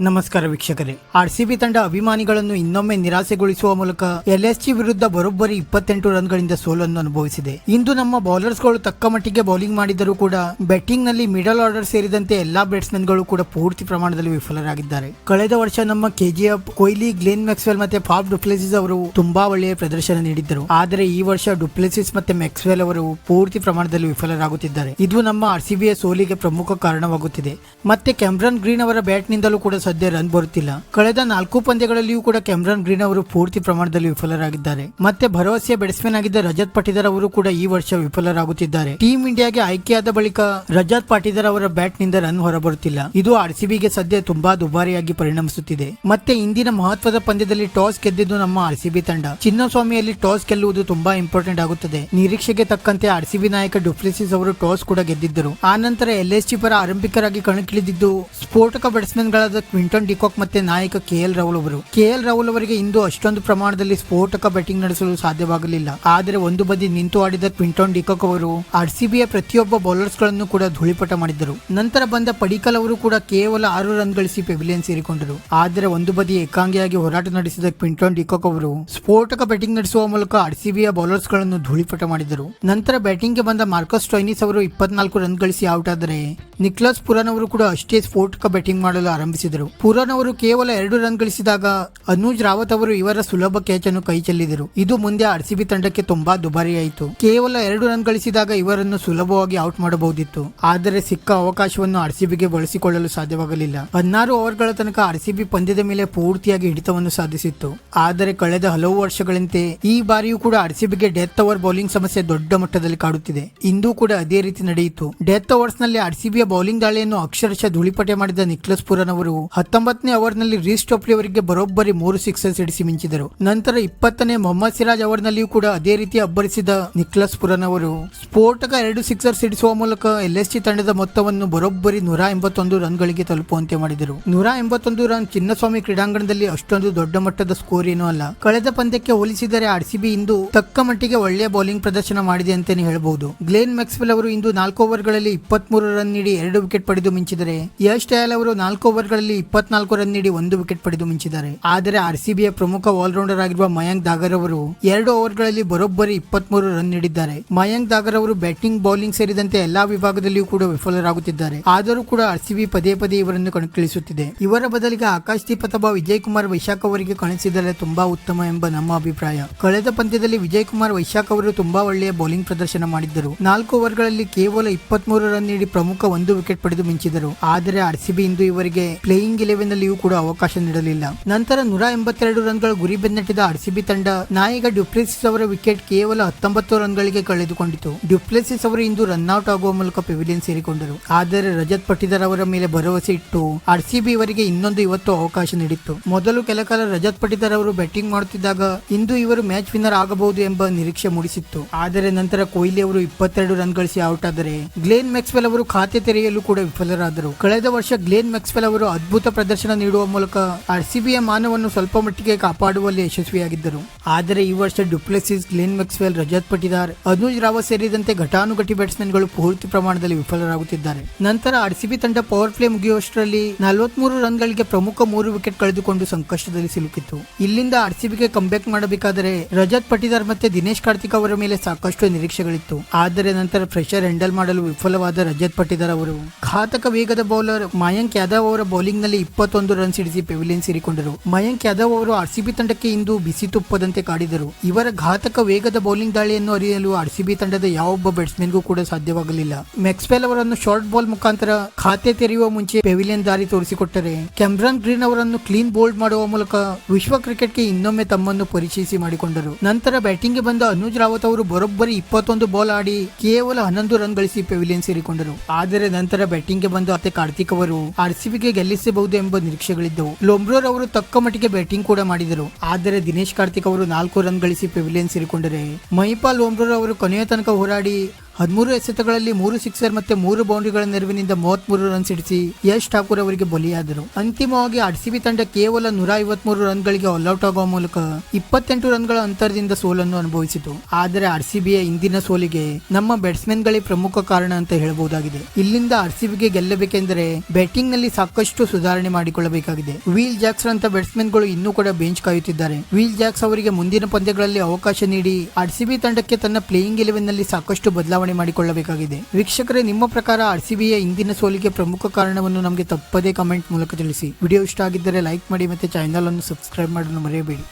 ನಮಸ್ಕಾರ ವೀಕ್ಷಕರೇ. ಆರ್ಸಿಬಿ ತಂಡ ಅಭಿಮಾನಿಗಳನ್ನು ಇನ್ನೊಮ್ಮೆ ನಿರಾಸೆಗೊಳಿಸುವ ಮೂಲಕ ಎಲ್ಎಸ್ಜಿ ವಿರುದ್ಧ ಬರೋಬ್ಬರಿ 28 ರನ್ಗಳಿಂದ ಸೋಲನ್ನು ಅನುಭವಿಸಿದೆ. ಇಂದು ನಮ್ಮ ಬೌಲರ್ಸ್ಗಳು ತಕ್ಕ ಮಟ್ಟಿಗೆ ಬೌಲಿಂಗ್ ಮಾಡಿದರೂ ಕೂಡ ಬ್ಯಾಟಿಂಗ್ ನಲ್ಲಿ ಮಿಡಲ್ ಆರ್ಡರ್ ಸೇರಿದಂತೆ ಎಲ್ಲಾ ಬ್ಯಾಟ್ಸ್ಮನ್ಗಳು ಕೂಡ ಪೂರ್ತಿ ಪ್ರಮಾಣದಲ್ಲಿ ವಿಫಲರಾಗಿದ್ದಾರೆ. ಕಳೆದ ವರ್ಷ ನಮ್ಮ ಕೆಜಿಎಫ್, ಕೊಹ್ಲಿ, ಗ್ಲೆನ್ ಮ್ಯಾಕ್ಸ್ವೆಲ್ ಮತ್ತೆ ಫಾಫ್ ಡುಪ್ಲೆಸಿಸ್ ಅವರು ತುಂಬಾ ಒಳ್ಳೆಯ ಪ್ರದರ್ಶನ ನೀಡಿದ್ದರು. ಆದರೆ ಈ ವರ್ಷ ಡುಪ್ಲೆಸಿಸ್ ಮತ್ತೆ ಮ್ಯಾಕ್ಸ್ವೆಲ್ ಅವರು ಪೂರ್ತಿ ಪ್ರಮಾಣದಲ್ಲಿ ವಿಫಲರಾಗುತ್ತಿದ್ದಾರೆ. ಇದು ನಮ್ಮ ಆರ್ಸಿಬಿಯ ಸೋಲಿಗೆ ಪ್ರಮುಖ ಕಾರಣವಾಗುತ್ತಿದೆ. ಮತ್ತೆ ಕ್ಯಾಮ್ರನ್ ಗ್ರೀನ್ ಅವರ ಬ್ಯಾಟ್ ನಿಂದಲೂ ಕೂಡ ಸದ್ಯ ರನ್ ಬರುತ್ತಿಲ್ಲ. ಕಳೆದ 4 ಪಂದ್ಯಗಳಲ್ಲಿಯೂ ಕೂಡ ಕ್ಯಾಮ್ರನ್ ಗ್ರೀನ್ ಅವರು ಪೂರ್ತಿ ಪ್ರಮಾಣದಲ್ಲಿ ವಿಫಲರಾಗಿದ್ದಾರೆ. ಮತ್ತೆ ಭರವಸೆಯ ಬ್ಯಾಟ್ಸ್ಮನ್ ಆಗಿದ್ದ ರಜತ್ ಪಾಟಿದಾರ್ ಅವರು ಕೂಡ ಈ ವರ್ಷ ವಿಫಲರಾಗುತ್ತಿದ್ದಾರೆ. ಟೀಮ್ ಇಂಡಿಯಾಗೆ ಆಯ್ಕೆಯಾದ ಬಳಿಕ ರಜತ್ ಪಾಟಿದಾರ್ ಅವರ ಬ್ಯಾಟ್ ನಿಂದ ರನ್ ಹೊರಬರುತ್ತಿಲ್ಲ. ಇದು ಆರ್ಸಿಬಿಗೆ ಸದ್ಯ ತುಂಬಾ ದುಬಾರಿಯಾಗಿ ಪರಿಣಮಿಸುತ್ತಿದೆ. ಮತ್ತೆ ಇಂದಿನ ಮಹತ್ವದ ಪಂದ್ಯದಲ್ಲಿ ಟಾಸ್ ಗೆದ್ದಿದ್ದು ನಮ್ಮ ಆರ್ಸಿಬಿ ತಂಡ. ಚಿನ್ನಸ್ವಾಮಿಯಲ್ಲಿ ಟಾಸ್ ಗೆಲ್ಲುವುದು ತುಂಬಾ ಇಂಪಾರ್ಟೆಂಟ್ ಆಗುತ್ತದೆ. ನಿರೀಕ್ಷೆಗೆ ತಕ್ಕಂತೆ ಆರ್ಸಿಬಿ ನಾಯಕ ಡುಪ್ಲೆಸಿಸ್ ಅವರು ಟಾಸ್ ಕೂಡ ಗೆದ್ದಿದ್ದರು. ಆ ನಂತರ ಎಲ್ಎಸ್ಜಿ ಪರ ಆರಂಭಿಕರಾಗಿ ಕಣಕ್ಕಿಳಿದಿದ್ದು ಸ್ಫೋಟಕ ಬ್ಯಾಟ್ಸ್ಮನ್ ಗಳಾದ ಕ್ವಿಂಟನ್ ಡಿಕಾಕ್ ಮತ್ತೆ ನಾಯಕ ಕೆಎಲ್ ರಾಹುಲ್ ಅವರು. ಕೆಎಲ್ ರಾಹುಲ್ ಅವರಿಗೆ ಇಂದು ಅಷ್ಟೊಂದು ಪ್ರಮಾಣದಲ್ಲಿ ಸ್ಫೋಟಕ ಬ್ಯಾಟಿಂಗ್ ನಡೆಸಲು ಸಾಧ್ಯವಾಗಲಿಲ್ಲ. ಆದರೆ ಒಂದು ಬದಿ ನಿಂತು ಆಡಿದ ಕ್ವಿಂಟನ್ ಡಿಕಾಕ್ ಅವರು ಆರ್ಸಿಬಿಯ ಪ್ರತಿಯೊಬ್ಬ ಬೌಲರ್ಸ್ ಗಳನ್ನು ಕೂಡ ಧೂಳಿಪಟ ಮಾಡಿದ್ದರು. ನಂತರ ಬಂದ ಪಡಿಕಲ್ ಅವರು ಕೂಡ ಕೇವಲ 6 ರನ್ ಗಳಿಸಿ ಪೆವಿಲಿಯನ್ ಸೇರಿಕೊಂಡರು. ಆದರೆ ಒಂದು ಬದಿ ಏಕಾಂಗಿಯಾಗಿ ಹೋರಾಟ ನಡೆಸಿದ ಕ್ವಿಂಟನ್ ಡಿಕಾಕ್ ಅವರು ಸ್ಫೋಟಕ ಬ್ಯಾಟಿಂಗ್ ನಡೆಸುವ ಮೂಲಕ ಆರ್ಸಿಬಿಯ ಬೌಲರ್ಸ್ ಗಳನ್ನು ಧೂಳಿಪಟ ಮಾಡಿದರು. ನಂತರ ಬ್ಯಾಟಿಂಗ್ ಗೆ ಬಂದ ಮಾರ್ಕಸ್ ಸ್ಟೋಯ್ನಿಸ್ ಅವರು 24 ರನ್ ಗಳಿಸಿ ಔಟ್ ಆದರೆ ನಿಕ್ಲಾಸ್ ಪುರಾನ್ ಅವರು ಕೂಡ ಅಷ್ಟೇ ಸ್ಫೋಟಕ ಬ್ಯಾಟಿಂಗ್ ಮಾಡಲು ಆರಂಭಿಸಿದರು. ಪುರಾನ್ ಅವರು ಕೇವಲ 2 ರನ್ ಗಳಿಸಿದಾಗ ಅನುಜ್ ರಾವತ್ ಅವರು ಇವರ ಸುಲಭ ಕ್ಯಾಚ್ ಅನ್ನು ಕೈ ಚೆಲ್ಲಿದರು. ಇದು ಮುಂದೆ ಆರ್ಸಿಬಿ ತಂಡಕ್ಕೆ ತುಂಬಾ ದುಬಾರಿಯಾಯಿತು. ಕೇವಲ 2 ರನ್ ಗಳಿಸಿದಾಗ ಇವರನ್ನು ಸುಲಭವಾಗಿ ಔಟ್ ಮಾಡಬಹುದಿತ್ತು. ಆದರೆ ಸಿಕ್ಕ ಅವಕಾಶವನ್ನು ಆರ್ಸಿಬಿಗೆ ಬಳಸಿಕೊಳ್ಳಲು ಸಾಧ್ಯವಾಗಲಿಲ್ಲ. 16 ಓವರ್ಗಳ ತನಕ ಆರ್ಸಿಬಿ ಪಂದ್ಯದ ಮೇಲೆ ಪೂರ್ತಿಯಾಗಿ ಹಿಡಿತವನ್ನು ಸಾಧಿಸಿತ್ತು. ಆದರೆ ಕಳೆದ ಹಲವು ವರ್ಷಗಳಂತೆ ಈ ಬಾರಿಯೂ ಕೂಡ ಆರ್ಸಿಬಿಗೆ ಡೆತ್ ಓವರ್ ಬೌಲಿಂಗ್ ಸಮಸ್ಯೆ ದೊಡ್ಡ ಮಟ್ಟದಲ್ಲಿ ಕಾಡುತ್ತಿದೆ. ಇಂದು ಕೂಡ ಅದೇ ರೀತಿ ನಡೆಯಿತು. ಡೆತ್ ಓವರ್ಸ್ ನಲ್ಲಿ ಆರ್ಸಿಬಿಯ ಬೌಲಿಂಗ್ ದಾಳಿಯನ್ನು ಅಕ್ಷರಶಃ ಧೂಳಿಪಟೆ ಮಾಡಿದ ನಿಕ್ಲಸ್ ಪುರಾನ್ ಅವರು 19ನೇ ಓವರ್ ನಲ್ಲಿ ರೀಸ್ ಟೋಪ್ಲಿ ಅವರಿಗೆ ಬರೋಬ್ಬರಿ 3 ಸಿಕ್ಸರ್ ಸಿಡಿಸಿ ಮಿಂಚಿದರು. ನಂತರ 20ನೇ ಮೊಹಮ್ಮದ್ ಸಿರಾಜ್ ಓವರ್ ನಲ್ಲಿಯೂ ಕೂಡ ಅದೇ ರೀತಿ ಅಬ್ಬರಿಸಿದ ನಿಕ್ಲಸ್ ಪುರಾನ್ ಅವರು ಸ್ಫೋಟಕ 2 ಸಿಕ್ಸರ್ ಸಿಡಿಸುವ ಮೂಲಕ ಎಲ್ಎಸ್ಜಿ ತಂಡದ ಮೊತ್ತವನ್ನು ಬರೋಬ್ಬರಿ 181 ರನ್ ಗಳಿಗೆ ತಲುಪುವಂತೆ ಮಾಡಿದರು. 181 ರನ್ ಚಿನ್ನಸ್ವಾಮಿ ಕ್ರೀಡಾಂಗಣದಲ್ಲಿ ಅಷ್ಟೊಂದು ದೊಡ್ಡ ಮಟ್ಟದ ಸ್ಕೋರ್ ಏನೂ ಅಲ್ಲ. ಕಳೆದ ಪಂದ್ಯಕ್ಕೆ ಹೋಲಿಸಿದರೆ ಆರ್ಸಿಬಿ ಇಂದು ತಕ್ಕ ಮಟ್ಟಿಗೆ ಒಳ್ಳೆಯ ಬೌಲಿಂಗ್ ಪ್ರದರ್ಶನ ಮಾಡಿದೆ ಅಂತಾನೆ ಹೇಳಬಹುದು. ಗ್ಲೆನ್ ಮ್ಯಾಕ್ಸ್ವೆಲ್ ಅವರು ಇಂದು 4 ಓವರ್ಗಳಲ್ಲಿ 23 ರನ್ ನೀಡಿ 2 ವಿಕೆಟ್ ಪಡೆದು ಮಿಂಚಿದರೆ ಯಶ್ ದಯಾಲ್ ಅವರು 4 ಓವರ್ಗಳಲ್ಲಿ 24 ರನ್ ನೀಡಿ 1 ವಿಕೆಟ್ ಪಡೆದು ಮಿಂಚಿದ್ದಾರೆ. ಆದರೆ ಆರ್ಸಿಬಿಯ ಪ್ರಮುಖ ಆಲ್ರೌಂಡರ್ ಆಗಿರುವ ಮಯಾಂಕ್ ದಾಗರ್ ಅವರು 2 ಓವರ್ಗಳಲ್ಲಿ ಬರೋಬ್ಬರಿ 23 ರನ್ ನೀಡಿದ್ದಾರೆ. ಮಯಾಂಕ್ ದಾಗರ್ ಅವರು ಬ್ಯಾಟಿಂಗ್, ಬೌಲಿಂಗ್ ಸೇರಿದಂತೆ ಎಲ್ಲಾ ವಿಭಾಗದಲ್ಲಿಯೂ ಕೂಡ ವಿಫಲರಾಗುತ್ತಿದ್ದಾರೆ. ಆದರೂ ಕೂಡ ಆರ್ಸಿಬಿ ಪದೇ ಪದೇ ಇವರನ್ನು ಕಣಕ್ಕಿಳಿಸುತ್ತಿದೆ. ಇವರ ಬದಲಿಗೆ ಆಕಾಶ್ ದೀಪ್ ಅಥವಾ ವಿಜಯ್ ಕುಮಾರ್ ವೈಶಾಖ್ ಅವರಿಗೆ ಕಳಿಸಿದರೆ ತುಂಬಾ ಉತ್ತಮ ಎಂಬ ನಮ್ಮ ಅಭಿಪ್ರಾಯ. ಕಳೆದ ಪಂದ್ಯದಲ್ಲಿ ವಿಜಯ್ ಕುಮಾರ್ ವೈಶಾಖ್ ಅವರು ತುಂಬಾ ಒಳ್ಳೆಯ ಬೌಲಿಂಗ್ ಪ್ರದರ್ಶನ ಮಾಡಿದ್ದರು. 4 ಓವರ್ಗಳಲ್ಲಿ ಕೇವಲ 23 ರನ್ ನೀಡಿ ಪ್ರಮುಖ 1 ವಿಕೆಟ್ ಪಡೆದು ಮಿಂಚಿದರು. ಆದರೆ ಆರ್ಸಿಬಿ ಇಂದು ಇವರಿಗೆ ಪ್ಲೇಯಿಂಗ್ 11 ನಲ್ಲಿಯೂ ಕೂಡ ಅವಕಾಶ ನೀಡಲಿಲ್ಲ. ನಂತರ 182 ರನ್ಗಳ ಗುರಿ ಬೆನ್ನಟ್ಟಿದ ಆರ್ಸಿಬಿ ತಂಡ ನಾಯಕ ಡುಪ್ಲೆಸಿಸ್ ಅವರ ವಿಕೆಟ್ ಕೇವಲ 19 ರನ್ಗಳಿಗೆ ಕಳೆದುಕೊಂಡಿತು. ಡುಪ್ಲೆಸಿಸ್ ಅವರು ಇಂದು ರನ್ಔಟ್ ಆಗುವ ಮೂಲಕ ಪೆವಿಲಿಯನ್ ಸೇರಿಕೊಂಡರು. ಆದರೆ ರಜತ್ ಪಾಟಿದಾರ್ ಅವರ ಮೇಲೆ ಭರವಸೆ ಇಟ್ಟು ಆರ್ಸಿಬಿ ಇವರಿಗೆ ಇನ್ನೊಂದು ಇವತ್ತು ಅವಕಾಶ ನೀಡಿತ್ತು. ಮೊದಲು ಕೆಲ ಕಾಲ ರಜತ್ ಪಾಟಿದಾರ್ ಅವರು ಬ್ಯಾಟಿಂಗ್ ಮಾಡುತ್ತಿದ್ದಾಗ ಇಂದು ಇವರು ಮ್ಯಾಚ್ ವಿನ್ನರ್ ಆಗಬಹುದು ಎಂಬ ನಿರೀಕ್ಷೆ ಮೂಡಿಸಿತ್ತು. ಆದರೆ ನಂತರ ಕೊಹ್ಲಿ ಅವರು 22 ರನ್ ಗಳಿಸಿ ಔಟ್ ಆದರೆ ಗ್ಲೆನ್ ಮ್ಯಾಕ್ಸ್ವೆಲ್ ಅವರು ಖಾತೆ ತೆರೆಯಲು ಕೂಡ ವಿಫಲರಾದರು. ಕಳೆದ ವರ್ಷ ಗ್ಲೆನ್ ಮ್ಯಾಕ್ಸ್ವೆಲ್ ಅವರು ಅದ್ಭುತ ಪ್ರದರ್ಶನ ನೀಡುವ ಮೂಲಕ ಆರ್ಸಿಬಿಯ ಮಾನವನ್ನು ಸ್ವಲ್ಪ ಮಟ್ಟಿಗೆ ಕಾಪಾಡುವಲ್ಲಿ ಯಶಸ್ವಿಯಾಗಿದ್ದರು. ಆದರೆ ಈ ವರ್ಷ du Plessis, Glenn Maxwell, Rajat Patidar, Anuj Rawat ಸೇರಿದಂತೆ ಘಟಾನುಘಟಿ ಬ್ಯಾಟ್ಸ್ಮನ್ ಗಳು ಪೂರ್ತಿ ಪ್ರಮಾಣದಲ್ಲಿ ವಿಫಲರಾಗುತ್ತಿದ್ದಾರೆ. ನಂತರ ಆರ್ಸಿಬಿ ತಂಡ ಪವರ್ ಪ್ಲೇ ಮುಗಿಯುವಷ್ಟರಲ್ಲಿ 43 ರನ್ ಗಳಿಗೆ ಪ್ರಮುಖ 3 ವಿಕೆಟ್ ಕಳೆದುಕೊಂಡು ಸಂಕಷ್ಟದಲ್ಲಿ ಸಿಲುಕಿತ್ತು. ಇಲ್ಲಿಂದ ಆರ್ಸಿಬಿಗೆ ಕಂಬ್ಯಾಕ್ ಮಾಡಬೇಕಾದರೆ ರಜತ್ ಪಾಟಿದಾರ್ ಮತ್ತೆ ದಿನೇಶ್ ಕಾರ್ತಿಕ್ ಅವರ ಮೇಲೆ ಸಾಕಷ್ಟು ನಿರೀಕ್ಷೆಗಳಿತ್ತು. ಆದರೆ ನಂತರ ಪ್ರೆಷರ್ ಹ್ಯಾಂಡಲ್ ಮಾಡಲು ವಿಫಲವಾದ ರಜತ್ ಪಾಟಿದಾರ್ ಅವರು ಘಾತಕ ವೇಗದ ಬೌಲರ್ ಮಯಾಂಕ್ ಯಾದವ್ ಅವರ ಬೌಲಿಂಗ್ ನಲ್ಲಿ 21 ರನ್ ಸಿಡಿಸಿ ಪೆವಿಲಿಯನ್ ಸೇರಿಕೊಂಡರು. ಮಯಾಂಕ್ ಯಾದವ್ ಅವರು ಆರ್ಸಿಬಿ ತಂಡಕ್ಕೆ ಇಂದು ಬಿಸಿ ತುಪ್ಪದಂತೆ ಕಾಡಿದರು. ಇವರ ಘಾತಕ ವೇಗದ ಬೌಲಿಂಗ್ ದಾಳಿಯನ್ನು ಅರಿಯಲು ಆರ್ಸಿಬಿ ತಂಡದ ಯಾವೊಬ್ಬ ಬ್ಯಾಟ್ಸ್ಮನ್ಗೂ ಕೂಡ ಸಾಧ್ಯವಾಗಲಿಲ್ಲ. ಮ್ಯಾಕ್ಸ್ವೆಲ್ ಅವರನ್ನು ಶಾರ್ಟ್ ಬಾಲ್ ಮುಖಾಂತರ ಖಾತೆ ತೆರೆಯುವ ಮುಂಚೆ ಪೆವಿಲಿಯನ್ ದಾರಿ ತೋರಿಸಿಕೊಟ್ಟರೆ ಕ್ಯಾಮ್ರನ್ ಗ್ರೀನ್ ಅವರನ್ನು ಕ್ಲೀನ್ ಬೋಲ್ಡ್ ಮಾಡುವ ಮೂಲಕ ವಿಶ್ವ ಕ್ರಿಕೆಟ್ಗೆ ಇನ್ನೊಮ್ಮೆ ತಮ್ಮನ್ನು ಪರಿಚಯಿಸಿ ಮಾಡಿಕೊಂಡರು. ನಂತರ ಬ್ಯಾಟಿಂಗ್ ಗೆ ಬಂದ ಅನುಜ್ ರಾವತ್ ಅವರು ಬರೋಬ್ಬರಿ 21 ಬಾಲ್ ಆಡಿ ಕೇವಲ 11 ರನ್ ಗಳಿಸಿ ಪೆವಿಲಿಯನ್ ಸೇರಿಕೊಂಡರು. ಆದರೆ ನಂತರ ಬ್ಯಾಟಿಂಗ್ ಗೆ ಬಂದ ಕಾರ್ತಿಕ್ ಅವರು ಆರ್ಸಿಬಿಗೆ ಗೆಲ್ಲಿಸಬಹುದು ಎಂಬ ನಿರೀಕ್ಷೆಗಳಿದ್ದವು. ಲೊಂಬ್ರೋರ್ ಅವರು ತಕ್ಕ ಮಟ್ಟಿಗೆ ಬ್ಯಾಟಿಂಗ್ ಕೂಡ ಮಾಡಿದರು. ಆದರೆ ದಿನೇಶ್ ಕಾರ್ತಿಕ್ ಅವರು 4 ರನ್ ಗಳಿಸಿ ಪೆವಿಲಿಯನ್ ಸೇರಿಕೊಂಡರೆ ಮಹಿಪಾಲ್ ಲೊಂಬ್ರೋರ್ ಅವರು ಕೊನೆಯ ತನಕ ಹೋರಾಡಿ 13 ಎಸೆತಗಳಲ್ಲಿ 3 ಸಿಕ್ಸರ್ ಮತ್ತೆ 3 ಬೌಂಡ್ರಿಗಳ ನೆರವಿನಿಂದ 33 ರನ್ ಸಿಡಿಸಿ ಯಶ್ ಠಾಕೂರ್ ಅವರಿಗೆ ಬಲಿಯಾದರು. ಅಂತಿಮವಾಗಿ ಆರ್ಸಿಬಿ ತಂಡ ಕೇವಲ 153 ರನ್ಗಳಿಗೆ ಆಲ್ಔಟ್ ಆಗುವ ಮೂಲಕ 28 ರನ್ಗಳ ಅಂತರದಿಂದ ಸೋಲನ್ನು ಅನುಭವಿಸಿತು. ಆದರೆ ಆರ್ಸಿಬಿಯ ಇಂದಿನ ಸೋಲಿಗೆ ನಮ್ಮ ಬ್ಯಾಟ್ಸ್ಮನ್ ಗಳೇ ಪ್ರಮುಖ ಕಾರಣ ಅಂತ ಹೇಳಬಹುದಾಗಿದೆ. ಇಲ್ಲಿಂದ ಆರ್ಸಿಬಿಗೆ ಗೆಲ್ಲಬೇಕೆಂದರೆ ಬ್ಯಾಟಿಂಗ್ ನಲ್ಲಿ ಸಾಕಷ್ಟು ಸುಧಾರಣೆ ಮಾಡಿಕೊಳ್ಳಬೇಕಾಗಿದೆ. ವಿಲ್ ಜಾಕ್ಸ್ ಅಂತ ಬ್ಯಾಟ್ಸ್ಮನ್ ಗಳು ಇನ್ನೂ ಕೂಡ ಬೆಂಚ್ ಕಾಯುತ್ತಿದ್ದಾರೆ. ವಿಲ್ ಜಾಕ್ಸ್ ಅವರಿಗೆ ಮುಂದಿನ ಪಂದ್ಯಗಳಲ್ಲಿ ಅವಕಾಶ ನೀಡಿ ಆರ್ಸಿಬಿ ತಂಡಕ್ಕೆ ತನ್ನ ಪ್ಲೇಯಿಂಗ್ 11 ನಲ್ಲಿ ಸಾಕಷ್ಟು ಬದಲಾವಣೆ ಮಾಡಿಕೊಳ್ಳಬೇಕಾಗಿದೆ. ವೀಕ್ಷಕರೇ, ನಿಮ್ಮ ಪ್ರಕಾರ ಆರ್ಸಿಬಿಯ ಇಂದಿನ ಸೋಲಿಗೆ ಪ್ರಮುಖ ಕಾರಣವನ್ನು ನಮಗೆ ತಪ್ಪದೇ ಕಮೆಂಟ್ ಮೂಲಕ ತಿಳಿಸಿ. ವಿಡಿಯೋ ಇಷ್ಟ ಆಗಿದ್ದರೆ ಲೈಕ್ ಮಾಡಿ ಮತ್ತೆ ಚಾನೆಲ್ ಅನ್ನು ಸಬ್ಸ್ಕ್ರೈಬ್ ಮಾಡಲು ಮರೆಯಬೇಡಿ.